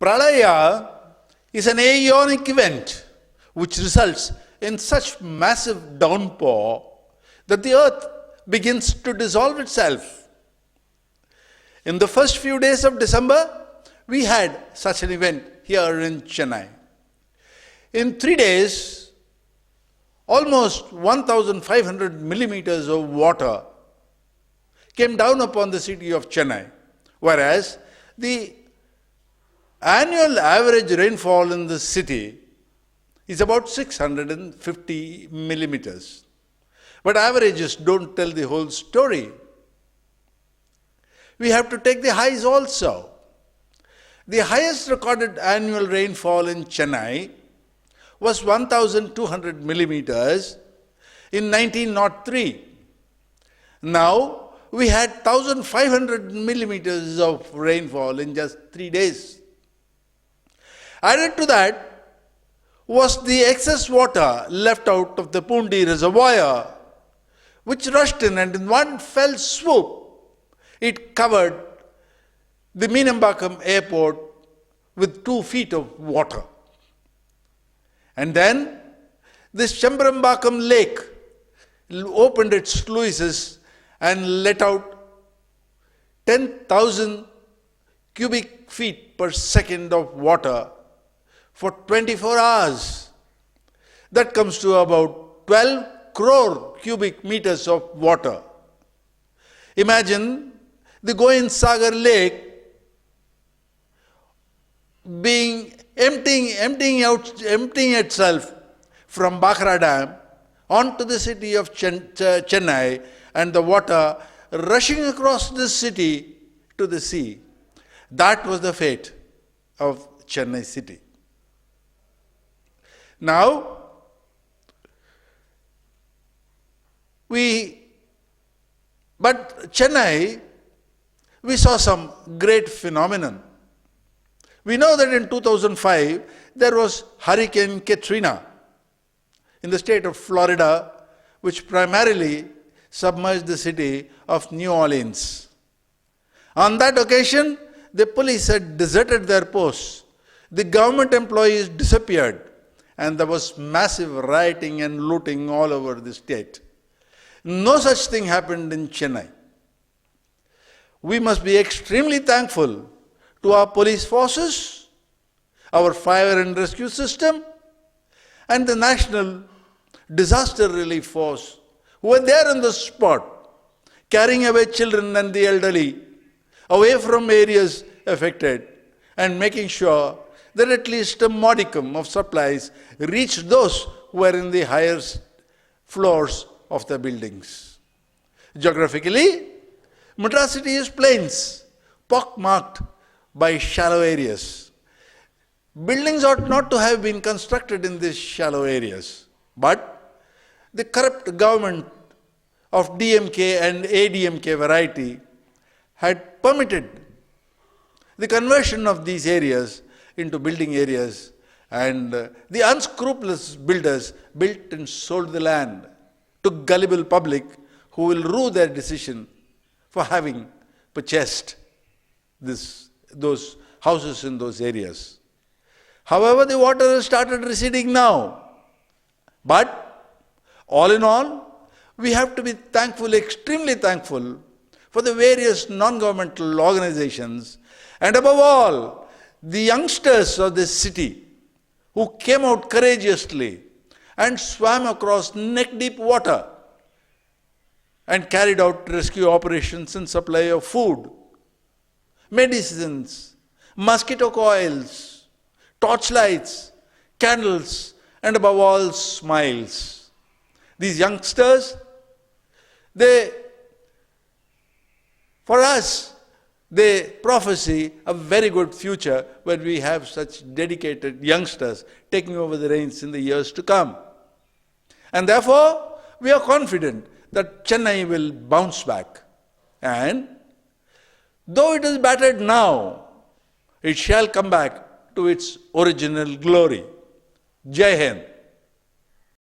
Pralaya is an aeonic event which results in such massive downpour that the earth begins to dissolve itself. In the first few days of December, we had such an event here in Chennai. In 3 days, almost 1,500 millimeters of water came down upon the city of Chennai, whereas the annual average rainfall in the city is about 650 millimeters. But averages don't tell the whole story. We have to take the highs also. The highest recorded annual rainfall in Chennai was 1,200 millimeters in 1903. Now, we had 1,500 millimeters of rainfall in just 3 days. Added to that was the excess water left out of the Pundi reservoir, which rushed in, and in one fell swoop, it covered the Meenambakam airport with 2 feet of water. And then this Chambrambakam lake opened its sluices and let out 10,000 cubic feet per second of water for 24 hours. That comes to about 12 crore cubic meters of water. Imagine the Govind Sagar lake being emptying itself from Bakra Dam onto the city of Chennai, and the water rushing across the city to the sea. That was the fate of Chennai city. Now, but Chennai, we saw some great phenomenon. We know that in 2005, there was Hurricane Katrina in the state of Florida, which primarily submerged the city of New Orleans. On that occasion, the police had deserted their posts. The government employees disappeared, and there was massive rioting and looting all over the state. No such thing happened in Chennai. We must be extremely thankful to our police forces, our fire and rescue system, and the National Disaster Relief Force, who were there on the spot, carrying away children and the elderly away from areas affected and making sure that at least a modicum of supplies reached those who were in the higher floors of the buildings. Geographically, Madras city is plains, pockmarked by shallow areas. Buildings ought not to have been constructed in these shallow areas, but the corrupt government of DMK and ADMK variety had permitted the conversion of these areas into building areas, and the unscrupulous builders built and sold the land to gullible public who will rue their decision for having purchased those houses in those areas. However, the water has started receding now. But all in all, we have to be thankful, extremely thankful, for the various non-governmental organizations, and above all, the youngsters of this city who came out courageously and swam across neck-deep water and carried out rescue operations and supply of food, medicines, mosquito coils, torchlights, candles, and above all, smiles. These youngsters, for us, they prophesy a very good future when we have such dedicated youngsters taking over the reins in the years to come. And therefore, we are confident that Chennai will bounce back. And though it is battered now, it shall come back to its original glory. Jai Hind.